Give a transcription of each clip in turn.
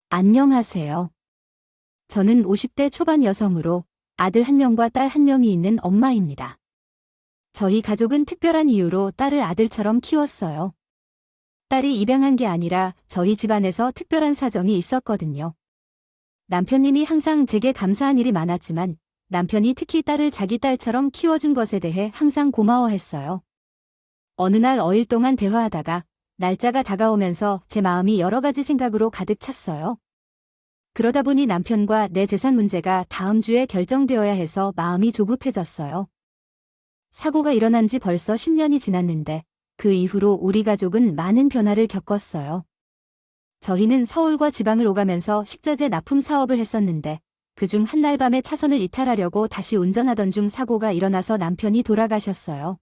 안녕하세요. 저는 50대 초반 여성으로 아들 1명과 딸 1명이 있는 엄마입니다. 저희 가족은 특별한 이유로 딸을 아들처럼 키웠어요. 딸이 입양한 게 아니라 저희 집안에서 특별한 사정이 있었거든요. 남편님이 항상 제게 감사한 일이 많았지만 남편이 특히 딸을 자기 딸처럼 키워준 것에 대해 항상 고마워했어요. 어느 날 5일 동안 대화하다가 날짜가 다가오면서 제 마음이 여러 가지 생각으로 가득 찼어요. 그러다 보니 남편과 내 재산 문제가 다음 주에 결정되어야 해서 마음이 조급해졌어요. 사고가 일어난 지 벌써 10년이 지났는데 그 이후로 우리 가족은 많은 변화를 겪었어요. 저희는 서울과 지방을 오가면서 식자재 납품 사업을 했었는데 그중 한 날 밤에 차선을 이탈하려고 다시 운전하던 중 사고가 일어나서 남편이 돌아가셨어요.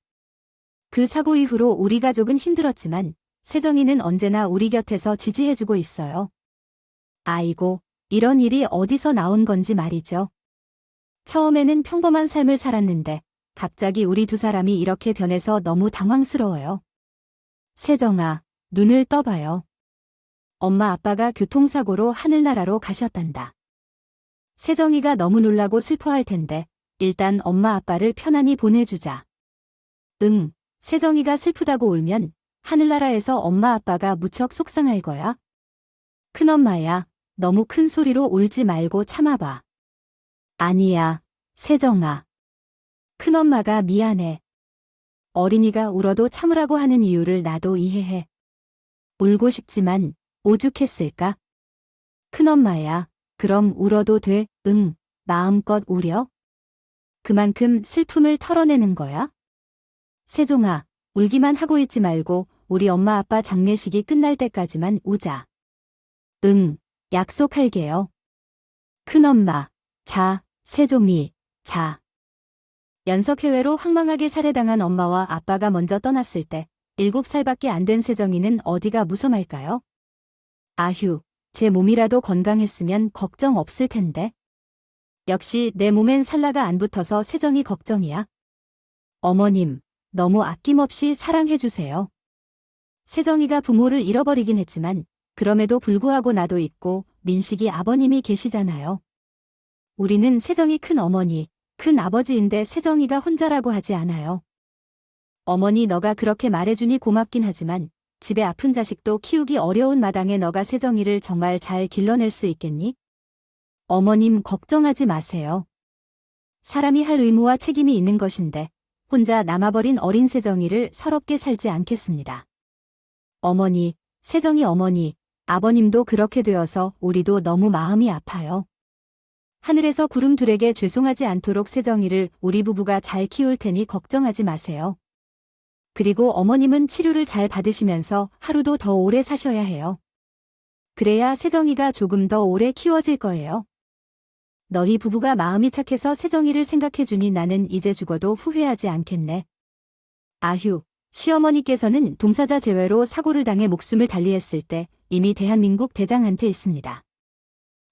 그 사고 이후로 우리 가족은 힘들었지만 세정이는 언제나 우리 곁에서 지지해주고 있어요. 아이고, 이런 일이 어디서 나온 건지 말이죠. 처음에는 평범한 삶을 살았는데 갑자기 우리 두 사람이 이렇게 변해서 너무 당황스러워요. 세정아, 눈을 떠봐요. 엄마 아빠가 교통사고로 하늘나라로 가셨단다. 세정이가 너무 놀라고 슬퍼할 텐데 일단 엄마 아빠를 편안히 보내주자. 응, 세정이가 슬프다고 울면 하늘나라에서 엄마 아빠가 무척 속상할 거야. 큰엄마야, 너무 큰 소리로 울지 말고 참아봐. 아니야, 세정아. 큰엄마가 미안해. 어린이가 울어도 참으라고 하는 이유를 나도 이해해. 울고 싶지만 오죽했을까? 큰엄마야, 그럼 울어도 돼, 응, 마음껏 우려. 그만큼 슬픔을 털어내는 거야. 세종아, 울기만 하고 있지 말고 우리 엄마 아빠 장례식이 끝날 때까지만 우자. 응, 약속할게요. 큰엄마, 자, 세종이, 자. 연석해외로 황망하게 살해당한 엄마와 아빠가 먼저 떠났을 때 7살밖에 안 된 세정이는 어디가 무섬할까요? 아휴, 제 몸이라도 건강했으면 걱정 없을 텐데. 역시 내 몸엔 살라가 안 붙어서 세정이 걱정이야. 어머님, 너무 아낌없이 사랑해주세요. 세정이가 부모를 잃어버리긴 했지만 그럼에도 불구하고 나도 있고 민식이 아버님이 계시잖아요. 우리는 세정이 큰 어머니, 큰 아버지인데 세정이가 혼자라고 하지 않아요. 어머니 너가 그렇게 말해주니 고맙긴 하지만 집에 아픈 자식도 키우기 어려운 마당에 너가 세정이를 정말 잘 길러낼 수 있겠니? 어머님 걱정하지 마세요. 사람이 할 의무와 책임이 있는 것인데 혼자 남아버린 어린 세정이를 서럽게 살지 않겠습니다. 어머니, 세정이 어머니, 아버님도 그렇게 되어서 우리도 너무 마음이 아파요. 하늘에서 구름들에게 죄송하지 않도록 세정이를 우리 부부가 잘 키울 테니 걱정하지 마세요. 그리고 어머님은 치료를 잘 받으시면서 하루도 더 오래 사셔야 해요. 그래야 세정이가 조금 더 오래 키워질 거예요. 너희 부부가 마음이 착해서 세정이를 생각해주니 나는 이제 죽어도 후회하지 않겠네. 아휴, 시어머니께서는 동사자 제외로 사고를 당해 목숨을 달리했을 때 이미 대한민국 대장한테 있습니다.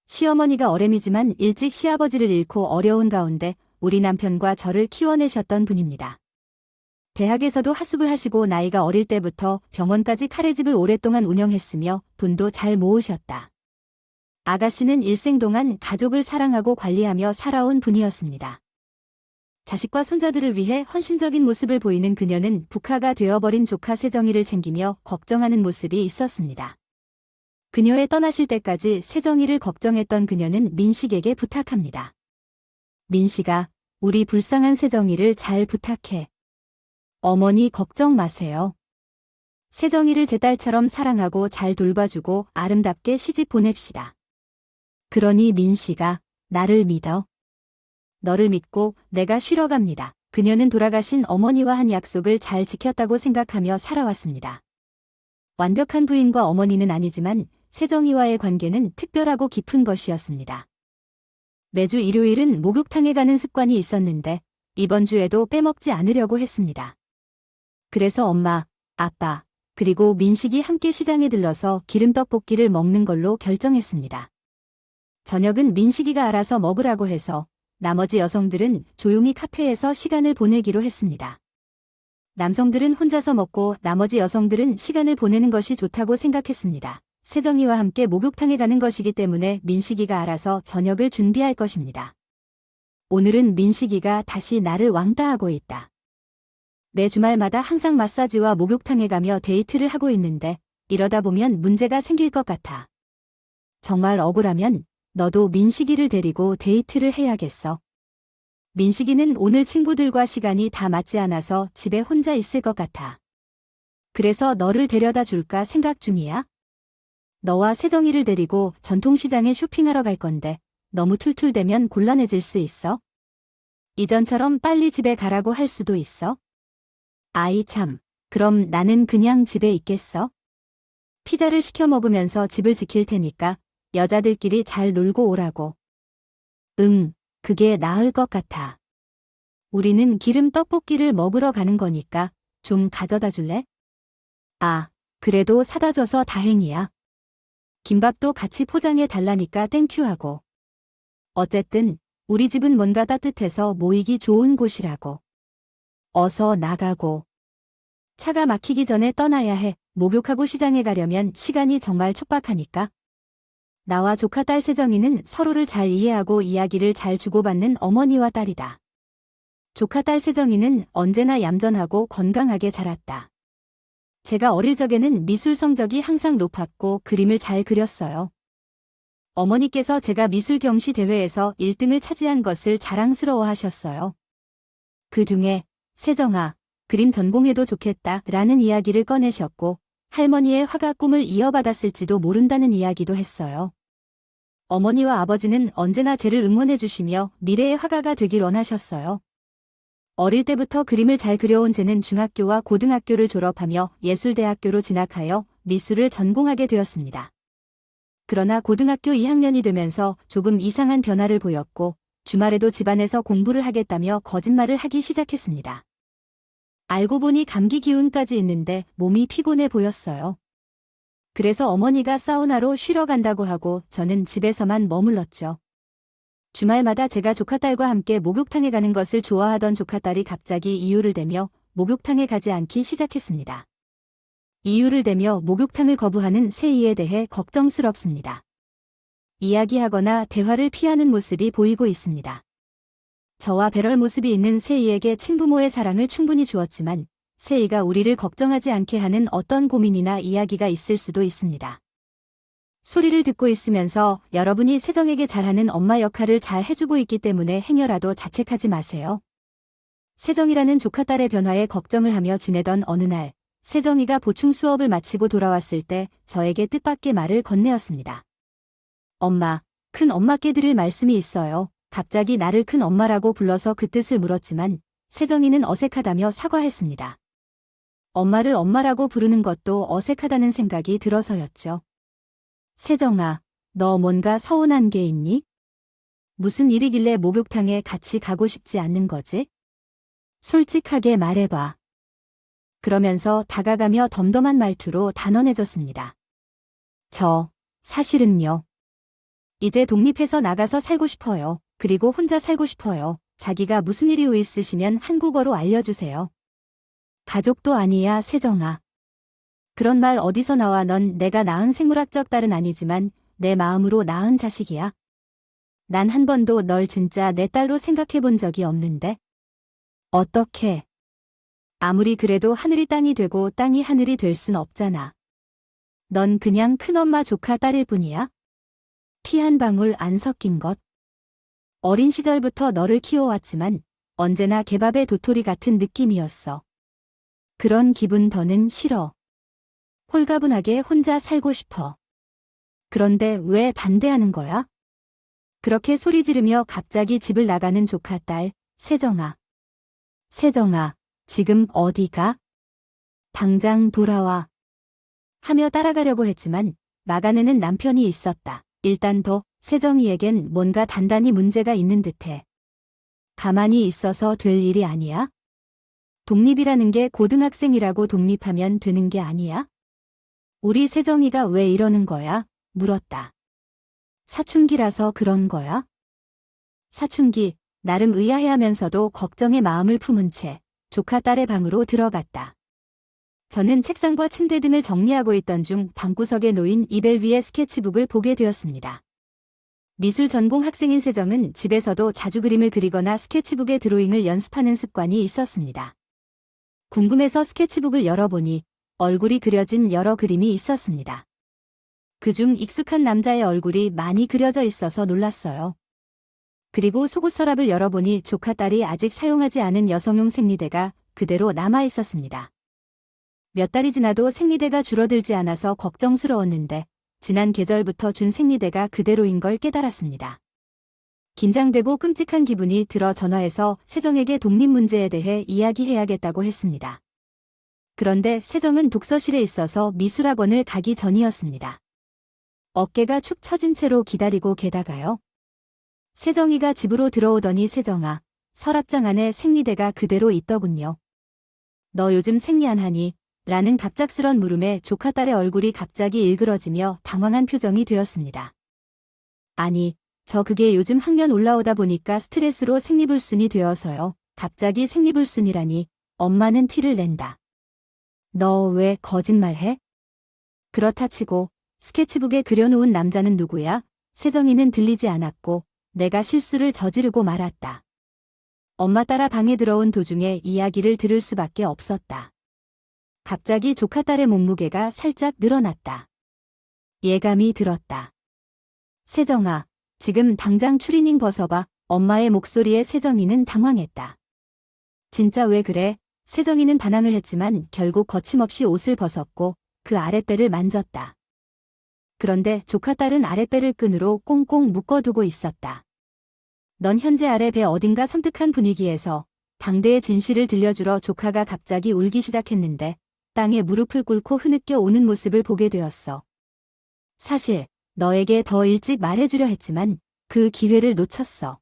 시어머니가 어렘이지만 일찍 시아버지를 잃고 어려운 가운데 우리 남편과 저를 키워내셨던 분입니다. 대학에서도 하숙을 하시고 나이가 어릴 때부터 병원까지 카레집을 오랫동안 운영했으며 돈도 잘 모으셨다. 아가씨는 일생 동안 가족을 사랑하고 관리하며 살아온 분이었습니다. 자식과 손자들을 위해 헌신적인 모습을 보이는 그녀는 북하가 되어버린 조카 세정이를 챙기며 걱정하는 모습이 있었습니다. 그녀의 떠나실 때까지 세정이를 걱정했던 그녀는 민식에게 부탁합니다. 민식아, 우리 불쌍한 세정이를 잘 부탁해. 어머니 걱정 마세요. 세정이를 제 딸처럼 사랑하고 잘 돌봐주고 아름답게 시집 보냅시다. 그러니 민식아, 나를 믿어. 너를 믿고 내가 쉬러 갑니다. 그녀는 돌아가신 어머니와 한 약속을 잘 지켰다고 생각하며 살아왔습니다. 완벽한 부인과 어머니는 아니지만 세정이와의 관계는 특별하고 깊은 것이었습니다. 매주 일요일은 목욕탕에 가는 습관이 있었는데 이번 주에도 빼먹지 않으려고 했습니다. 그래서 엄마, 아빠, 그리고 민식이 함께 시장에 들러서 기름떡볶이를 먹는 걸로 결정했습니다. 저녁은 민식이가 알아서 먹으라고 해서 나머지 여성들은 조용히 카페에서 시간을 보내기로 했습니다. 남성들은 혼자서 먹고 나머지 여성들은 시간을 보내는 것이 좋다고 생각했습니다. 세정이와 함께 목욕탕에 가는 것이기 때문에 민식이가 알아서 저녁을 준비할 것입니다. 오늘은 민식이가 다시 나를 왕따하고 있다. 매 주말마다 항상 마사지와 목욕탕에 가며 데이트를 하고 있는데 이러다 보면 문제가 생길 것 같아. 정말 억울하면 너도 민식이를 데리고 데이트를 해야겠어. 민식이는 오늘 친구들과 시간이 다 맞지 않아서 집에 혼자 있을 것 같아. 그래서 너를 데려다 줄까 생각 중이야. 너와 세정이를 데리고 전통시장에 쇼핑하러 갈 건데 너무 툴툴대면 곤란해질 수 있어. 이전처럼 빨리 집에 가라고 할 수도 있어. 아이 참, 그럼 나는 그냥 집에 있겠어? 피자를 시켜 먹으면서 집을 지킬 테니까 여자들끼리 잘 놀고 오라고. 응, 그게 나을 것 같아. 우리는 기름 떡볶이를 먹으러 가는 거니까 좀 가져다 줄래? 아, 그래도 사다 줘서 다행이야. 김밥도 같이 포장해 달라니까 땡큐하고. 어쨌든 우리 집은 뭔가 따뜻해서 모이기 좋은 곳이라고. 어서 나가고. 차가 막히기 전에 떠나야 해. 목욕하고 시장에 가려면 시간이 정말 촉박하니까. 나와 조카 딸 세정이는 서로를 잘 이해하고 이야기를 잘 주고받는 어머니와 딸이다. 조카 딸 세정이는 언제나 얌전하고 건강하게 자랐다. 제가 어릴 적에는 미술 성적이 항상 높았고 그림을 잘 그렸어요. 어머니께서 제가 미술 경시 대회에서 1등을 차지한 것을 자랑스러워 하셨어요. 그 중에 세정아, 그림 전공해도 좋겠다 라는 이야기를 꺼내셨고 할머니의 화가 꿈을 이어받았을지도 모른다는 이야기도 했어요. 어머니와 아버지는 언제나 저를 응원해 주시며 미래의 화가가 되길 원하셨어요. 어릴 때부터 그림을 잘 그려온 쟤는 중학교와 고등학교를 졸업하며 예술대학교로 진학하여 미술을 전공하게 되었습니다. 그러나 고등학교 2학년이 되면서 조금 이상한 변화를 보였고 주말에도 집안에서 공부를 하겠다며 거짓말을 하기 시작했습니다. 알고 보니 감기 기운까지 있는데 몸이 피곤해 보였어요. 그래서 어머니가 사우나로 쉬러 간다고 하고 저는 집에서만 머물렀죠. 주말마다 제가 조카딸과 함께 목욕탕에 가는 것을 좋아하던 조카딸이 갑자기 이유를 대며 목욕탕에 가지 않기 시작했습니다. 이유를 대며 목욕탕을 거부하는 세이에 대해 걱정스럽습니다. 이야기하거나 대화를 피하는 모습이 보이고 있습니다. 저와 배럴 모습이 있는 세이에게 친부모의 사랑을 충분히 주었지만 세이가 우리를 걱정하지 않게 하는 어떤 고민이나 이야기가 있을 수도 있습니다. 소리를 듣고 있으면서 여러분이 세정에게 잘하는 엄마 역할을 잘 해주고 있기 때문에 행여라도 자책하지 마세요. 세정이라는 조카딸의 변화에 걱정을 하며 지내던 어느 날 세정이가 보충 수업을 마치고 돌아왔을 때 저에게 뜻밖의 말을 건네었습니다. 엄마, 큰 엄마께 드릴 말씀이 있어요. 갑자기 나를 큰 엄마라고 불러서 그 뜻을 물었지만 세정이는 어색하다며 사과했습니다. 엄마를 엄마라고 부르는 것도 어색하다는 생각이 들어서였죠. 세정아, 너 뭔가 서운한 게 있니? 무슨 일이길래 목욕탕에 같이 가고 싶지 않는 거지? 솔직하게 말해봐. 그러면서 다가가며 덤덤한 말투로 단언해줬습니다. 사실은요. 이제 독립해서 나가서 살고 싶어요. 그리고 혼자 살고 싶어요. 자기가 무슨 일이 있으시면 한국어로 알려주세요. 가족도 아니야, 세정아. 그런 말 어디서 나와. 넌 내가 낳은 생물학적 딸은 아니지만 내 마음으로 낳은 자식이야. 난 한 번도 널 진짜 내 딸로 생각해 본 적이 없는데. 어떻게? 아무리 그래도 하늘이 땅이 되고 땅이 하늘이 될 순 없잖아. 넌 그냥 큰엄마 조카 딸일 뿐이야. 피 한 방울 안 섞인 것. 어린 시절부터 너를 키워왔지만 언제나 개밥의 도토리 같은 느낌이었어. 그런 기분 더는 싫어. 홀가분하게 혼자 살고 싶어. 그런데 왜 반대하는 거야? 그렇게 소리 지르며 갑자기 집을 나가는 조카딸, 세정아. 세정아, 지금 어디가? 당장 돌아와. 하며 따라가려고 했지만 막아내는 남편이 있었다. 일단 세정이에겐 뭔가 단단히 문제가 있는 듯해. 가만히 있어서 될 일이 아니야? 독립이라는 게 고등학생이라고 독립하면 되는 게 아니야? 우리 세정이가 왜 이러는 거야? 물었다. 사춘기라서 그런 거야? 사춘기, 나름 의아해하면서도 걱정의 마음을 품은 채 조카 딸의 방으로 들어갔다. 저는 책상과 침대 등을 정리하고 있던 중 방구석에 놓인 이벨 위의 스케치북을 보게 되었습니다. 미술 전공 학생인 세정은 집에서도 자주 그림을 그리거나 스케치북에 드로잉을 연습하는 습관이 있었습니다. 궁금해서 스케치북을 열어보니 얼굴이 그려진 여러 그림이 있었습니다. 그중 익숙한 남자의 얼굴이 많이 그려져 있어서 놀랐어요. 그리고 속옷 서랍을 열어보니 조카 딸이 아직 사용하지 않은 여성용 생리대가 그대로 남아 있었습니다. 몇 달이 지나도 생리대가 줄어들지 않아서 걱정스러웠는데 지난 계절부터 준 생리대가 그대로인 걸 깨달았습니다. 긴장되고 끔찍한 기분이 들어 전화해서 세정에게 독립 문제에 대해 이야기해야겠다고 했습니다. 그런데 세정은 독서실에 있어서 미술학원을 가기 전이었습니다. 어깨가 축 처진 채로 기다리고 게다가요. 세정이가 집으로 들어오더니 세정아, 서랍장 안에 생리대가 그대로 있더군요. 너 요즘 생리 안 하니? 라는 갑작스런 물음에 조카 딸의 얼굴이 갑자기 일그러지며 당황한 표정이 되었습니다. 아니, 저 그게 요즘 학년 올라오다 보니까 스트레스로 생리불순이 되어서요. 갑자기 생리불순이라니, 엄마는 티를 낸다. 너 왜 거짓말해? 그렇다 치고 스케치북에 그려놓은 남자는 누구야? 세정이는 들리지 않았고 내가 실수를 저지르고 말았다. 엄마 따라 방에 들어온 도중에 이야기를 들을 수밖에 없었다. 갑자기 조카 딸의 몸무게가 살짝 늘어났다. 예감이 들었다. 세정아, 지금 당장 추리닝 벗어봐. 엄마의 목소리에 세정이는 당황했다. 진짜 왜 그래? 세정이는 반항을 했지만 결국 거침없이 옷을 벗었고 그 아랫배를 만졌다. 그런데 조카 딸은 아랫배를 끈으로 꽁꽁 묶어두고 있었다. 넌 현재 아랫배 어딘가 섬뜩한 분위기에서 당대의 진실을 들려주러 조카가 갑자기 울기 시작했는데 땅에 무릎을 꿇고 흐느껴 오는 모습을 보게 되었어. 사실 너에게 더 일찍 말해주려 했지만 그 기회를 놓쳤어.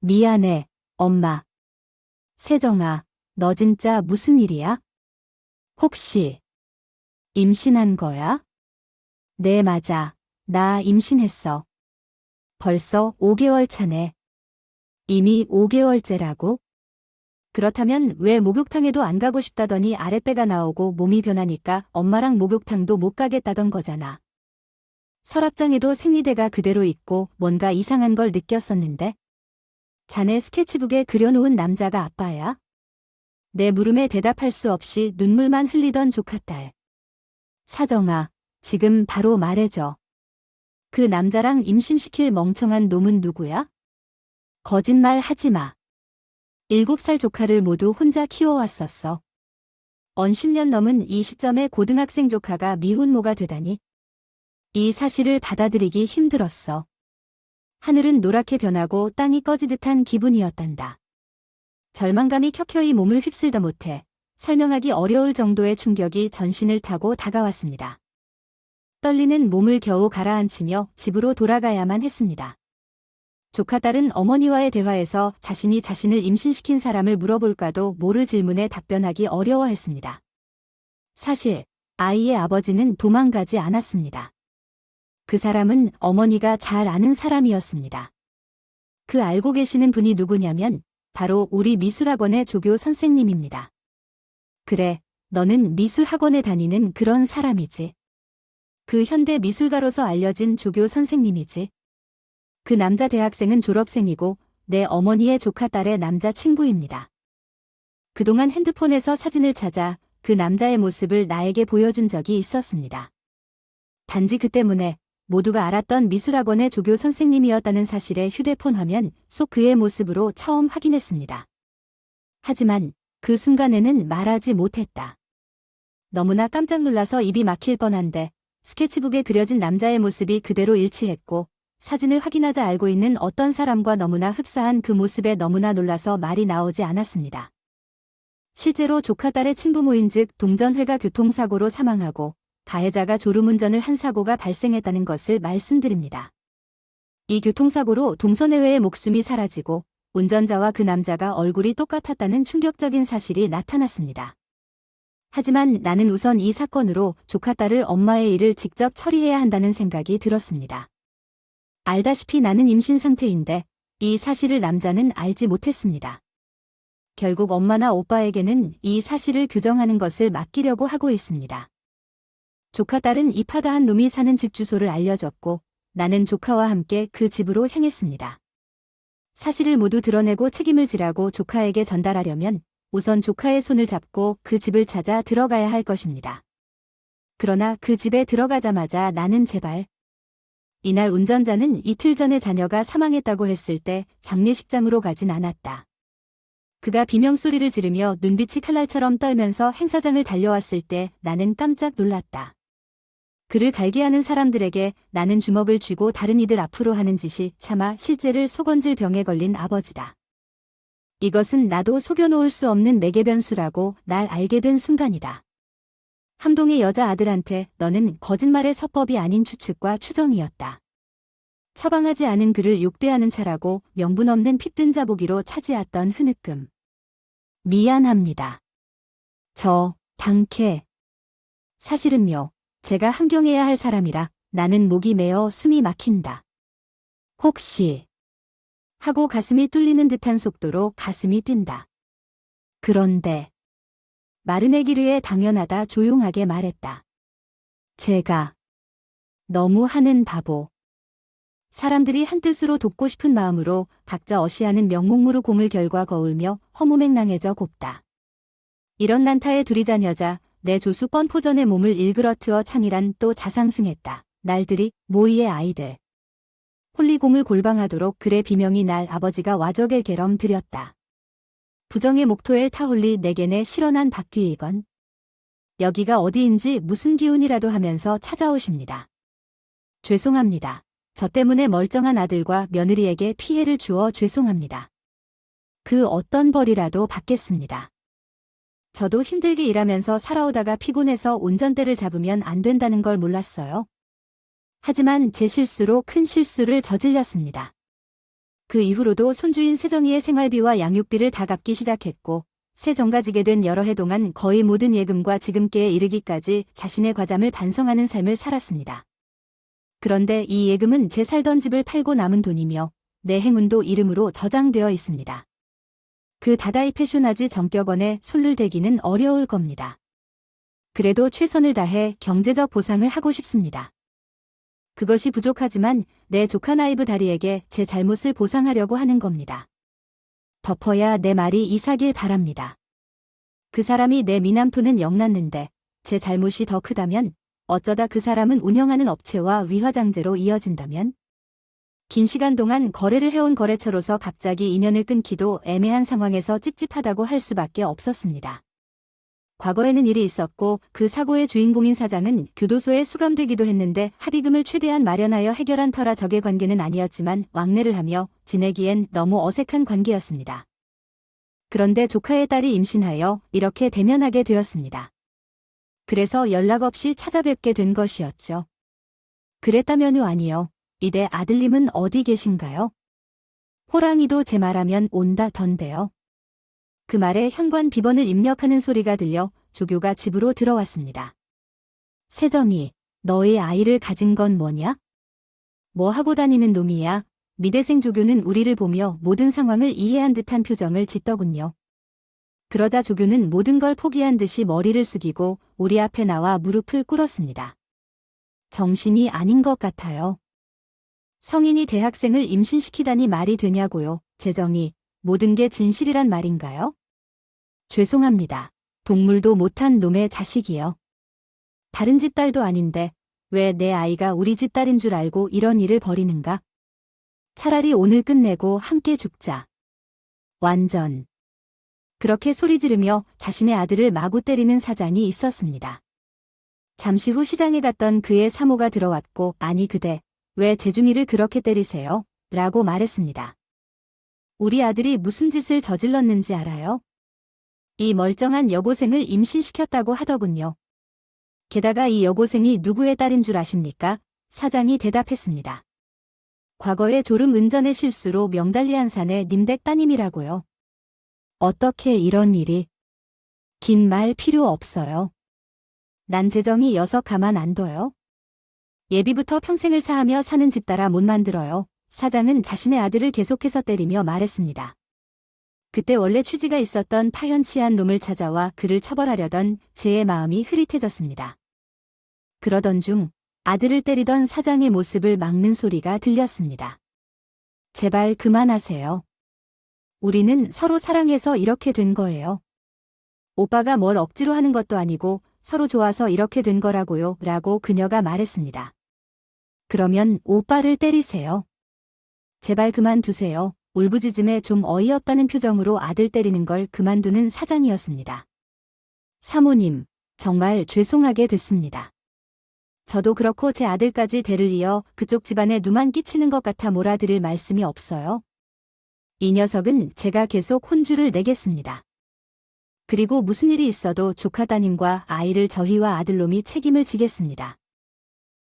미안해, 엄마. 세정아, 너 진짜 무슨 일이야? 혹시 임신한 거야? 네, 맞아. 나 임신했어. 벌써 5개월 차네. 이미 5개월째라고? 그렇다면 왜 목욕탕에도 안 가고 싶다더니 아랫배가 나오고 몸이 변하니까 엄마랑 목욕탕도 못 가겠다던 거잖아. 서랍장에도 생리대가 그대로 있고 뭔가 이상한 걸 느꼈었는데? 자네 스케치북에 그려놓은 남자가 아빠야? 내 물음에 대답할 수 없이 눈물만 흘리던 조카딸. 사정아, 지금 바로 말해줘. 그 남자랑 임신시킬 멍청한 놈은 누구야? 거짓말 하지 마. 7살 조카를 모두 혼자 키워왔었어. 언 10년 넘은 이 시점에 고등학생 조카가 미혼모가 되다니. 이 사실을 받아들이기 힘들었어. 하늘은 노랗게 변하고 땅이 꺼지듯한 기분이었단다. 절망감이 켜켜이 몸을 휩쓸다 못해 설명하기 어려울 정도의 충격이 전신을 타고 다가왔습니다. 떨리는 몸을 겨우 가라앉히며 집으로 돌아가야만 했습니다. 조카 딸은 어머니와의 대화에서 자신이 자신을 임신시킨 사람을 물어볼까도 모를 질문에 답변하기 어려워했습니다. 사실 아이의 아버지는 도망가지 않았습니다. 그 사람은 어머니가 잘 아는 사람이었습니다. 그 알고 계시는 분이 누구냐면 바로 우리 미술학원의 조교 선생님입니다. 그래, 너는 미술학원에 다니는 그런 사람이지. 그 현대 미술가로서 알려진 조교 선생님이지. 그 남자 대학생은 졸업생이고 내 어머니의 조카 딸의 남자친구입니다. 그동안 핸드폰에서 사진을 찾아 그 남자의 모습을 나에게 보여준 적이 있었습니다. 단지 그 때문에 모두가 알았던 미술학원의 조교 선생님이었다는 사실에 휴대폰 화면 속 그의 모습으로 처음 확인했습니다. 하지만 그 순간에는 말하지 못했다. 너무나 깜짝 놀라서 입이 막힐 뻔한데 스케치북에 그려진 남자의 모습이 그대로 일치했고 사진을 확인하자 알고 있는 어떤 사람과 너무나 흡사한 그 모습에 너무나 놀라서 말이 나오지 않았습니다. 실제로 조카 딸의 친부모인즉 동전회가 교통사고로 사망하고 가해자가 졸음운전을 한 사고가 발생했다는 것을 말씀드립니다. 이 교통사고로 동서내외의 목숨이 사라지고 운전자와 그 남자가 얼굴이 똑같았다는 충격적인 사실이 나타났습니다. 하지만 나는 우선 이 사건으로 조카 딸을 엄마의 일을 직접 처리해야 한다는 생각이 들었습니다. 알다시피 나는 임신 상태인데 이 사실을 남자는 알지 못했습니다. 결국 엄마나 오빠에게는 이 사실을 규정하는 것을 맡기려고 하고 있습니다. 조카 딸은 이파다한 놈이 사는 집 주소를 알려줬고 나는 조카와 함께 그 집으로 향했습니다. 사실을 모두 드러내고 책임을 지라고 조카에게 전달하려면 우선 조카의 손을 잡고 그 집을 찾아 들어가야 할 것입니다. 그러나 그 집에 들어가자마자 나는 제발. 이날 운전자는 이틀 전에 자녀가 사망했다고 했을 때 장례식장으로 가진 않았다. 그가 비명소리를 지르며 눈빛이 칼날처럼 떨면서 행사장을 달려왔을 때 나는 깜짝 놀랐다. 그를 갈게 하는 사람들에게 나는 주먹을 쥐고 다른 이들 앞으로 하는 짓이 차마 실제를 속언질 병에 걸린 아버지다. 이것은 나도 속여놓을 수 없는 매개변수라고 날 알게 된 순간이다. 함동의 여자 아들한테 너는 거짓말의 서법이 아닌 추측과 추정이었다. 처방하지 않은 그를 욕대하는 차라고 명분 없는 핍든 자보기로 차지했던 흐느낌. 미안합니다. 당캐. 사실은요. 제가 함경해야 할 사람이라 나는 목이 메어 숨이 막힌다. 혹시 하고 가슴이 뚫리는 듯한 속도로 가슴이 뛴다. 그런데 마르네기르에 당연하다 조용하게 말했다. 제가 너무 하는 바보. 사람들이 한뜻으로 돕고 싶은 마음으로 각자 어시하는 명목무로 공을 결과 거울며 허무맹랑해져 곱다. 이런 난타에 둘이 잔 여자, 내 조수 뻔포전의 몸을 일그러뜨어 창이란 또 자상승했다. 날들이 모이의 아이들. 홀리공을 골방하도록 그의 비명이 날 아버지가 와적의 계럼 들였다. 부정의 목토엘 타홀리 내겐에 실어난 박귀이건. 여기가 어디인지 무슨 기운이라도 하면서 찾아오십니다. 죄송합니다. 저 때문에 멀쩡한 아들과 며느리에게 피해를 주어 죄송합니다. 그 어떤 벌이라도 받겠습니다. 저도 힘들게 일하면서 살아오다가 피곤해서 운전대를 잡으면 안 된다는 걸 몰랐어요. 하지만 제 실수로 큰 실수를 저질렀습니다. 그 이후로도 손주인 세정이의 생활비와 양육비를 다 갚기 시작했고 세정가지게 된 여러 해 동안 거의 모든 예금과 지금께에 이르기까지 자신의 과잠을 반성하는 삶을 살았습니다. 그런데 이 예금은 제 살던 집을 팔고 남은 돈이며 내 행운도 이름으로 저장되어 있습니다. 그 다다이 패쇼나지 정격원에 손을 대기는 어려울 겁니다. 그래도 최선을 다해 경제적 보상을 하고 싶습니다. 그것이 부족하지만 내 조카 나이브 다리에게 제 잘못을 보상하려고 하는 겁니다. 덮어야 내 말이 이사길 바랍니다. 그 사람이 내 미남토는 영났는데 제 잘못이 더 크다면 어쩌다 그 사람은 운영하는 업체와 위화장제로 이어진다면 긴 시간 동안 거래를 해온 거래처로서 갑자기 인연을 끊기도 애매한 상황에서 찝찝하다고 할 수밖에 없었습니다. 과거에는 일이 있었고 그 사고의 주인공인 사장은 교도소에 수감되기도 했는데 합의금을 최대한 마련하여 해결한 터라 적의 관계는 아니었지만 왕래를 하며 지내기엔 너무 어색한 관계였습니다. 그런데 조카의 딸이 임신하여 이렇게 대면하게 되었습니다. 그래서 연락 없이 찾아뵙게 된 것이었죠. 그랬다면요 아니요. 이대 아들님은 어디 계신가요? 호랑이도 제 말하면 온다던데요. 그 말에 현관 비번을 입력하는 소리가 들려 조교가 집으로 들어왔습니다. 세정이, 너의 아이를 가진 건 뭐냐? 뭐 하고 다니는 놈이야? 미대생 조교는 우리를 보며 모든 상황을 이해한 듯한 표정을 짓더군요. 그러자 조교는 모든 걸 포기한 듯이 머리를 숙이고 우리 앞에 나와 무릎을 꿇었습니다. 정신이 아닌 것 같아요. 성인이 대학생을 임신시키다니 말이 되냐고요. 재정이, 모든 게 진실이란 말인가요? 죄송합니다. 동물도 못한 놈의 자식이요. 다른 집 딸도 아닌데 왜 내 아이가 우리 집 딸인 줄 알고 이런 일을 벌이는가? 차라리 오늘 끝내고 함께 죽자. 완전. 그렇게 소리 지르며 자신의 아들을 마구 때리는 사장이 있었습니다. 잠시 후 시장에 갔던 그의 사모가 들어왔고 아니 그대 왜 재중이를 그렇게 때리세요? 라고 말했습니다. 우리 아들이 무슨 짓을 저질렀는지 알아요? 이 멀쩡한 여고생을 임신시켰다고 하더군요. 게다가 이 여고생이 누구의 딸인 줄 아십니까? 사장이 대답했습니다. 과거에 졸음 운전의 실수로 명달리 한산의 님댁 따님이라고요. 어떻게 이런 일이? 긴 말 필요 없어요. 난 재정이 녀석 가만 안 둬요. 예비부터 평생을 사하며 사는 집 따라 못 만들어요. 사장은 자신의 아들을 계속해서 때리며 말했습니다. 그때 원래 취지가 있었던 파현치한 놈을 찾아와 그를 처벌하려던 제의 마음이 흐릿해졌습니다. 그러던 중 아들을 때리던 사장의 모습을 막는 소리가 들렸습니다. 제발 그만하세요. 우리는 서로 사랑해서 이렇게 된 거예요. 오빠가 뭘 억지로 하는 것도 아니고 서로 좋아서 이렇게 된 거라고요. 라고 그녀가 말했습니다. 그러면 오빠를 때리세요. 제발 그만두세요. 울부짖음에 좀 어이없다는 표정으로 아들 때리는 걸 그만두는 사장이었습니다. 사모님, 정말 죄송하게 됐습니다. 저도 그렇고 제 아들까지 대를 이어 그쪽 집안에 누만 끼치는 것 같아 몰아드릴 말씀이 없어요. 이 녀석은 제가 계속 혼주를 내겠습니다. 그리고 무슨 일이 있어도 조카 따님과 아이를 저희와 아들놈이 책임을 지겠습니다.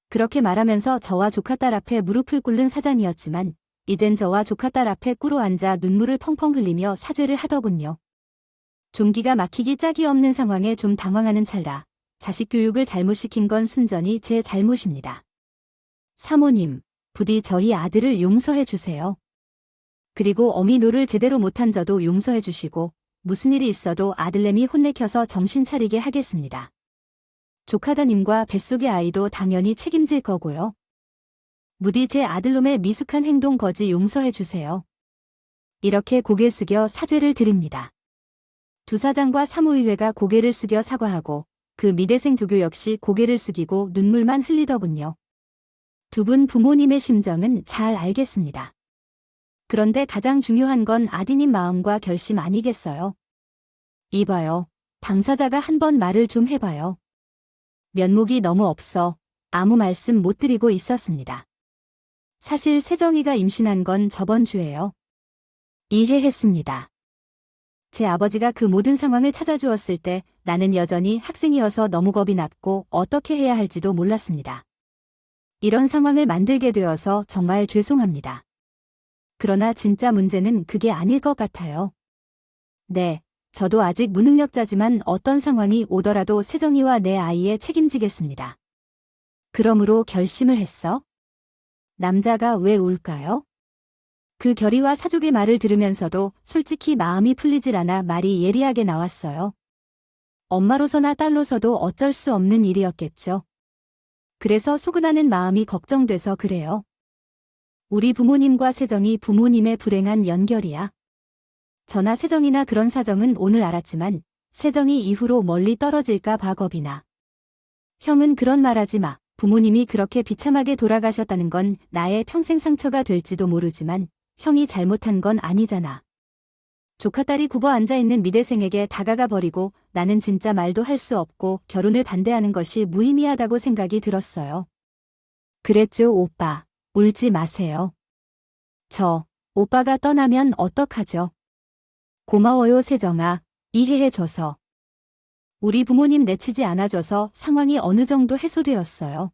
그렇게 말하면서 저와 조카딸 앞에 무릎을 꿇는 사장이었지만 이젠 저와 조카딸 앞에 꿇어 앉아 눈물을 펑펑 흘리며 사죄를 하더군요. 좀 기가 막히기 짝이 없는 상황에 좀 당황하는 찰나 자식 교육을 잘못 시킨 건 순전히 제 잘못입니다. 사모님, 부디 저희 아들을 용서해 주세요. 그리고 어미 노를 제대로 못한 저도 용서해 주시고 무슨 일이 있어도 아들내미 혼내켜서 정신 차리게 하겠습니다. 조카다님과 뱃속의 아이도 당연히 책임질 거고요. 부디 제 아들놈의 미숙한 행동 거지 용서해 주세요. 이렇게 고개 숙여 사죄를 드립니다. 두 사장과 사무의회가 고개를 숙여 사과하고 그 미대생 조교 역시 고개를 숙이고 눈물만 흘리더군요. 두 분 부모님의 심정은 잘 알겠습니다. 그런데 가장 중요한 건 아디님 마음과 결심 아니겠어요? 이봐요. 당사자가 한번 말을 좀 해봐요. 면목이 너무 없어 아무 말씀 못 드리고 있었습니다. 사실 세정이가 임신한 건 저번 주예요. 이해했습니다. 제 아버지가 그 모든 상황을 찾아주었을 때 나는 여전히 학생이어서 너무 겁이 났고 어떻게 해야 할지도 몰랐습니다. 이런 상황을 만들게 되어서 정말 죄송합니다. 그러나 진짜 문제는 그게 아닐 것 같아요. 네, 저도 아직 무능력자지만 어떤 상황이 오더라도 세정이와 내 아이에 책임지겠습니다. 그러므로 결심을 했어? 남자가 왜 울까요? 그 결의와 사족의 말을 들으면서도 솔직히 마음이 풀리질 않아 말이 예리하게 나왔어요. 엄마로서나 딸로서도 어쩔 수 없는 일이었겠죠. 그래서 소근하는 마음이 걱정돼서 그래요. 우리 부모님과 세정이 부모님의 불행한 연결이야. 저나 세정이나 그런 사정은 오늘 알았지만 세정이 이후로 멀리 떨어질까 봐 겁이 나. 형은 그런 말하지 마. 부모님이 그렇게 비참하게 돌아가셨다는 건 나의 평생 상처가 될지도 모르지만 형이 잘못한 건 아니잖아. 조카딸이 굽어 앉아있는 미대생에게 다가가 버리고 나는 진짜 말도 할 수 없고 결혼을 반대하는 것이 무의미하다고 생각이 들었어요. 그랬죠, 오빠. 울지 마세요. 오빠가 떠나면 어떡하죠? 고마워요, 세정아. 이해해줘서. 우리 부모님 내치지 않아줘서 상황이 어느 정도 해소되었어요.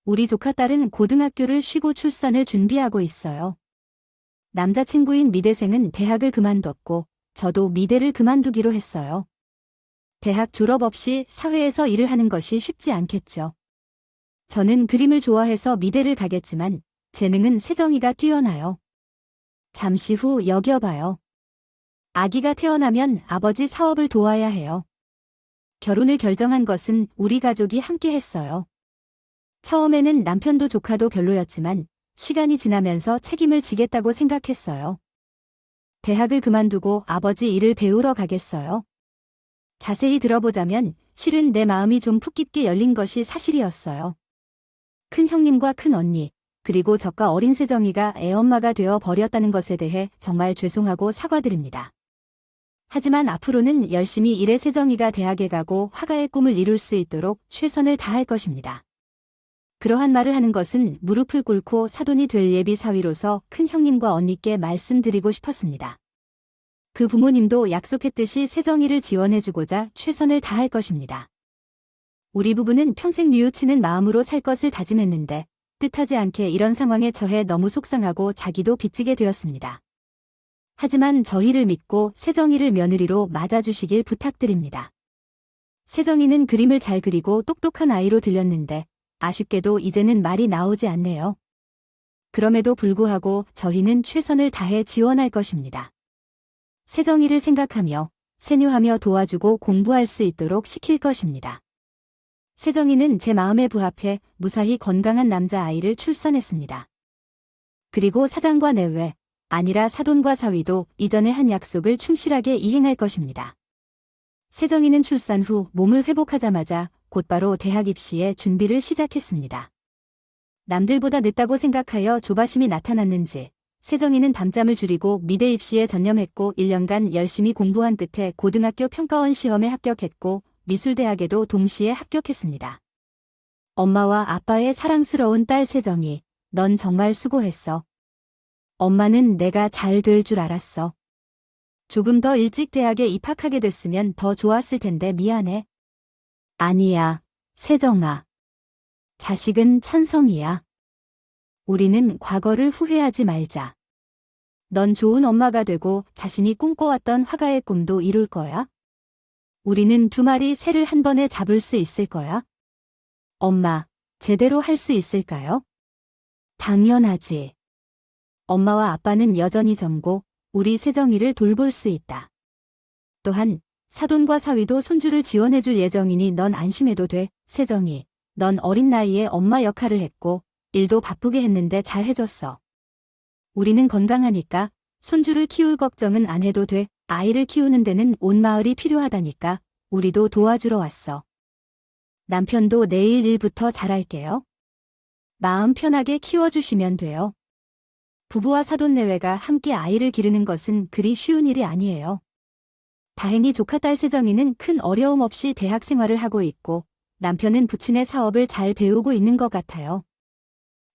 우리 조카딸은 고등학교를 쉬고 출산을 준비하고 있어요. 남자친구인 미대생은 대학을 그만뒀고 저도 미대를 그만두기로 했어요. 대학 졸업 없이 사회에서 일을 하는 것이 쉽지 않겠죠. 저는 그림을 좋아해서 미대를 가겠지만 재능은 세정이가 뛰어나요. 잠시 후 여겨봐요. 아기가 태어나면 아버지 사업을 도와야 해요. 결혼을 결정한 것은 우리 가족이 함께 했어요. 처음에는 남편도 조카도 별로였지만 시간이 지나면서 책임을 지겠다고 생각했어요. 대학을 그만두고 아버지 일을 배우러 가겠어요. 자세히 들어보자면 실은 내 마음이 좀 푹 깊게 열린 것이 사실이었어요. 큰 형님과 큰 언니, 그리고 저가 어린 세정이가 애엄마가 되어 버렸다는 것에 대해 정말 죄송하고 사과드립니다. 하지만 앞으로는 열심히 일해 세정이가 대학에 가고 화가의 꿈을 이룰 수 있도록 최선을 다할 것입니다. 그러한 말을 하는 것은 무릎을 꿇고 사돈이 될 예비 사위로서 큰 형님과 언니께 말씀드리고 싶었습니다. 그 부모님도 약속했듯이 세정이를 지원해주고자 최선을 다할 것입니다. 우리 부부는 평생 뉘우치는 마음으로 살 것을 다짐했는데 뜻하지 않게 이런 상황에 처해 너무 속상하고 자기도 빚지게 되었습니다. 하지만 저희를 믿고 세정이를 며느리로 맞아주시길 부탁드립니다. 세정이는 그림을 잘 그리고 똑똑한 아이로 들렸는데 아쉽게도 이제는 말이 나오지 않네요. 그럼에도 불구하고 저희는 최선을 다해 지원할 것입니다. 세정이를 생각하며 세뇨하며 도와주고 공부할 수 있도록 시킬 것입니다. 세정이는 제 마음에 부합해 무사히 건강한 남자아이를 출산했습니다. 그리고 사장과 내외, 아니라 사돈과 사위도 이전에 한 약속을 충실하게 이행할 것입니다. 세정이는 출산 후 몸을 회복하자마자 곧바로 대학 입시에 준비를 시작했습니다. 남들보다 늦다고 생각하여 조바심이 나타났는지 세정이는 밤잠을 줄이고 미대 입시에 전념했고 1년간 열심히 공부한 끝에 고등학교 평가원 시험에 합격했고 미술대학에도 동시에 합격했습니다. 엄마와 아빠의 사랑스러운 딸 세정이, 넌 정말 수고했어. 엄마는 내가 잘 될 줄 알았어. 조금 더 일찍 대학에 입학하게 됐으면 더 좋았을 텐데 미안해. 아니야, 세정아. 자식은 천성이야. 우리는 과거를 후회하지 말자. 넌 좋은 엄마가 되고 자신이 꿈꿔왔던 화가의 꿈도 이룰 거야. 우리는 2마리 새를 한 번에 잡을 수 있을 거야. 엄마, 제대로 할 수 있을까요? 당연하지. 엄마와 아빠는 여전히 젊고 우리 세정이를 돌볼 수 있다. 또한 사돈과 사위도 손주를 지원해줄 예정이니 넌 안심해도 돼. 세정이, 넌 어린 나이에 엄마 역할을 했고 일도 바쁘게 했는데 잘 해줬어. 우리는 건강하니까 손주를 키울 걱정은 안 해도 돼. 아이를 키우는 데는 온 마을이 필요하다니까 우리도 도와주러 왔어. 남편도 내일 일부터 잘할게요. 마음 편하게 키워주시면 돼요. 부부와 사돈 내외가 함께 아이를 기르는 것은 그리 쉬운 일이 아니에요. 다행히 조카 딸 세정이는 큰 어려움 없이 대학 생활을 하고 있고 남편은 부친의 사업을 잘 배우고 있는 것 같아요.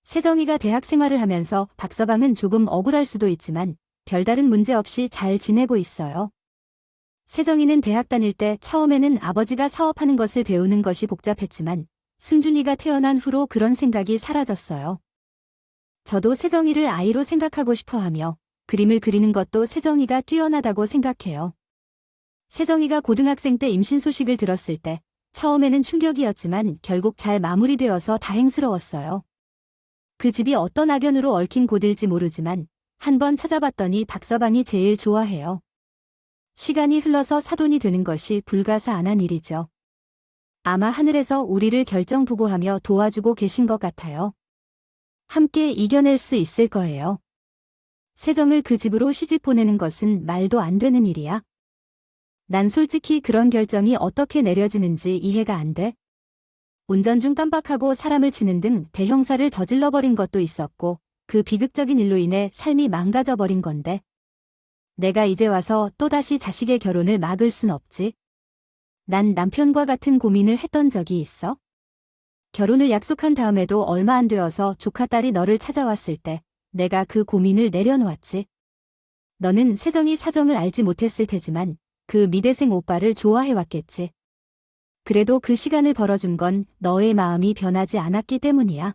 세정이가 대학 생활을 하면서 박서방은 조금 억울할 수도 있지만 별다른 문제 없이 잘 지내고 있어요. 세정이는 대학 다닐 때 처음에는 아버지가 사업하는 것을 배우는 것이 복잡했지만 승준이가 태어난 후로 그런 생각이 사라졌어요. 저도 세정이를 아이로 생각하고 싶어 하며 그림을 그리는 것도 세정이가 뛰어나다고 생각해요. 세정이가 고등학생 때 임신 소식을 들었을 때 처음에는 충격이었지만 결국 잘 마무리되어서 다행스러웠어요. 그 집이 어떤 악연으로 얽힌 고들지 모르지만 한번 찾아봤더니 박서방이 제일 좋아해요. 시간이 흘러서 사돈이 되는 것이 불가사안한 일이죠. 아마 하늘에서 우리를 결정부고하며 도와주고 계신 것 같아요. 함께 이겨낼 수 있을 거예요. 세정을 그 집으로 시집 보내는 것은 말도 안 되는 일이야. 난 솔직히 그런 결정이 어떻게 내려지는지 이해가 안 돼. 운전 중 깜빡하고 사람을 치는 등 대형사를 저질러버린 것도 있었고 그 비극적인 일로 인해 삶이 망가져버린 건데 내가 이제 와서 또다시 자식의 결혼을 막을 순 없지. 난 남편과 같은 고민을 했던 적이 있어. 결혼을 약속한 다음에도 얼마 안 되어서 조카 딸이 너를 찾아왔을 때 내가 그 고민을 내려놓았지. 너는 세정이 사정을 알지 못했을 테지만 그 미대생 오빠를 좋아해왔겠지. 그래도 그 시간을 벌어준 건 너의 마음이 변하지 않았기 때문이야.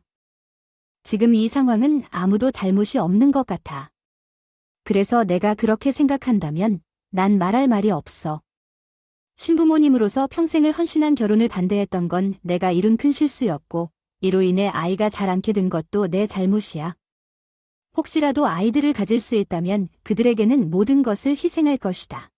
지금 이 상황은 아무도 잘못이 없는 것 같아. 그래서 내가 그렇게 생각한다면 난 말할 말이 없어. 신부모님으로서 평생을 헌신한 결혼을 반대했던 건 내가 이룬 큰 실수였고 이로 인해 아이가 잘 않게 된 것도 내 잘못이야. 혹시라도 아이들을 가질 수 있다면 그들에게는 모든 것을 희생할 것이다.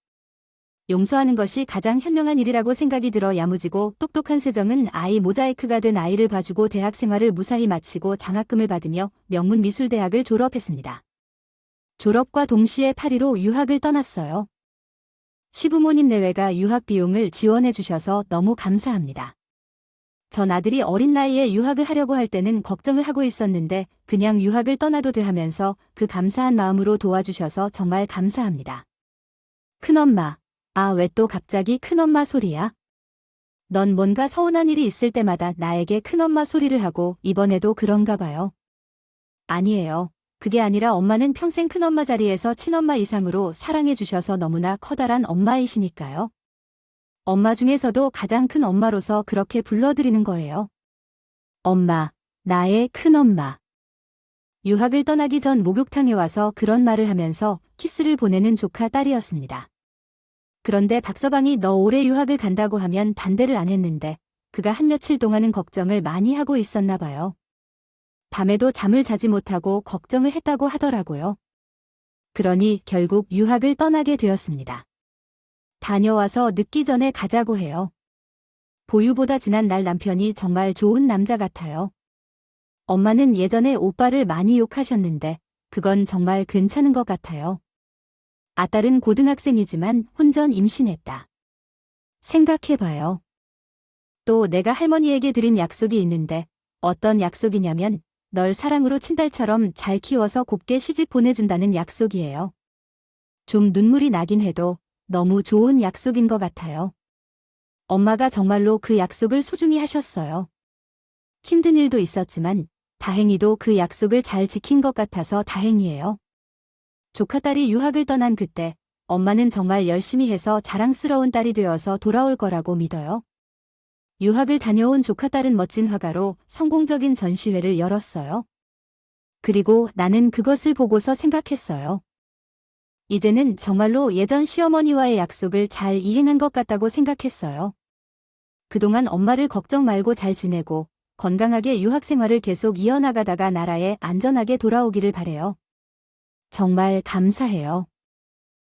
용서하는 것이 가장 현명한 일이라고 생각이 들어 야무지고 똑똑한 세정은 아이 모자이크가 된 아이를 봐주고 대학 생활을 무사히 마치고 장학금을 받으며 명문미술대학을 졸업했습니다. 졸업과 동시에 파리로 유학을 떠났어요. 시부모님 내외가 유학 비용을 지원해 주셔서 너무 감사합니다. 전 아들이 어린 나이에 유학을 하려고 할 때는 걱정을 하고 있었는데 그냥 유학을 떠나도 돼 하면서 그 감사한 마음으로 도와주셔서 정말 감사합니다. 큰엄마, 아, 왜 또 갑자기 큰엄마 소리야? 넌 뭔가 서운한 일이 있을 때마다 나에게 큰엄마 소리를 하고 이번에도 그런가 봐요. 아니에요. 그게 아니라 엄마는 평생 큰엄마 자리에서 친엄마 이상으로 사랑해 주셔서 너무나 커다란 엄마이시니까요. 엄마 중에서도 가장 큰 엄마로서 그렇게 불러드리는 거예요. 엄마, 나의 큰엄마. 유학을 떠나기 전 목욕탕에 와서 그런 말을 하면서 키스를 보내는 조카 딸이었습니다. 그런데 박서방이 너 올해 유학을 간다고 하면 반대를 안 했는데 그가 한 며칠 동안은 걱정을 많이 하고 있었나 봐요. 밤에도 잠을 자지 못하고 걱정을 했다고 하더라고요. 그러니 결국 유학을 떠나게 되었습니다. 다녀와서 늦기 전에 가자고 해요. 보유보다 지난 날 남편이 정말 좋은 남자 같아요. 엄마는 예전에 오빠를 많이 욕하셨는데 그건 정말 괜찮은 것 같아요. 아딸은 고등학생이지만 혼전 임신했다. 생각해봐요. 또 내가 할머니에게 드린 약속이 있는데 어떤 약속이냐면 널 사랑으로 친딸처럼 잘 키워서 곱게 시집 보내준다는 약속이에요. 좀 눈물이 나긴 해도 너무 좋은 약속인 것 같아요. 엄마가 정말로 그 약속을 소중히 하셨어요. 힘든 일도 있었지만 다행히도 그 약속을 잘 지킨 것 같아서 다행이에요. 조카딸이 유학을 떠난 그때 엄마는 정말 열심히 해서 자랑스러운 딸이 되어서 돌아올 거라고 믿어요. 유학을 다녀온 조카딸은 멋진 화가로 성공적인 전시회를 열었어요. 그리고 나는 그것을 보고서 생각했어요. 이제는 정말로 예전 시어머니와의 약속을 잘 이행한 것 같다고 생각했어요. 그동안 엄마를 걱정 말고 잘 지내고 건강하게 유학 생활을 계속 이어나가다가 나라에 안전하게 돌아오기를 바래요. 정말 감사해요.